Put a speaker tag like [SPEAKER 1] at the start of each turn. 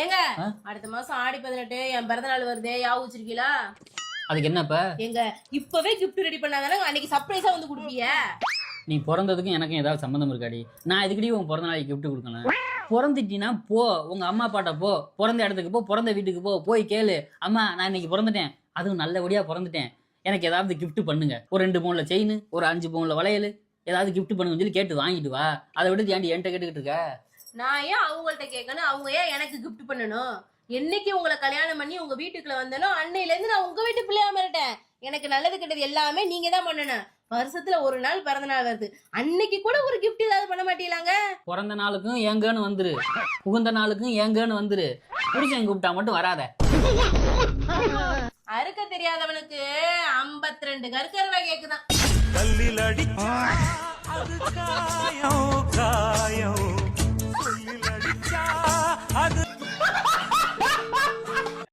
[SPEAKER 1] ஏங்க அடுத்த மாசம் ஆடி 18 என் பிறந்த நாள் வருதே, யாவும் வச்சிருக்கீங்களா?
[SPEAKER 2] அதுக்கு என்னப்ப?
[SPEAKER 1] எங்க இப்பவே கிஃப்ட் ரெடி பண்ணாதானே அன்னைக்கு சர்ப்ரைஸா வந்து கொடுப்பீங்க.
[SPEAKER 2] நீ பிறந்ததுக்கும் எனக்கும் ஏதாவது சம்மந்தம் இருக்காடி? நான் இதுக்கடி உன் பிறந்த நாளைக்கு கிஃப்ட் கொடுக்கணும். பிறந்துட்டினா போ, உங்க அம்மா அப்பாட்ட போ, பிறந்த இடத்துக்கு போ, பிறந்த வீட்டுக்கு போ, போய் கேளு, அம்மா நான் இன்னைக்கு பிறந்துட்டேன், அதுவும் நல்லபடியா பிறந்துட்டேன், எனக்கு ஏதாவது கிஃப்ட் பண்ணுங்க, ஒரு 2 பவுன்ல செயின், ஒரு 5 பவுன்ல வளையல், ஏதாவது கிஃப்ட் பண்ணுங்கன்னு சொல்லி கேட்டு வாங்கிட்டு வா. அதை விட்டு ஏன்டி என்கிட்ட கேட்டுக்கிட்டு இருக்க?
[SPEAKER 1] நான் ஏன் அவங்கள்ட்ட கேட்கணும்? அவங்க ஏன் எனக்கு கிஃப்ட் பண்ணணும்? என்னைக்கு உங்களை கல்யாணம் பண்ணி உங்க வீட்டுக்குள்ள வந்தனோ அன்னையில இருந்து நான் உங்க வீட்டு பிள்ளையா மாறிட்டேன். எனக்கு நல்லது கெட்டது எல்லாமே நீங்க தான் பண்ணணும். வருஷத்துல ஒரு நாள் பிறந்த நாள் வருது, அன்னைக்கு கூட ஒரு கிஃப்ட் ஏதாவது பண்ண மாட்டீங்களாங்க?
[SPEAKER 2] பிறந்த நாளுக்கும் ஏங்கன்னு வந்துரு, புகுந்த நாளுக்கும் ஏங்கன்னு வந்துரு, புருஷன் கூப்பிட்டா மட்டும் வராத.
[SPEAKER 1] அறுக்க தெரியாதவனுக்கு 52 கருக்கருவா கேக்குதான்.
[SPEAKER 3] கல்லில் அடிச்சா அது காயம் காயம், சொல்லில் அடிச்சா அது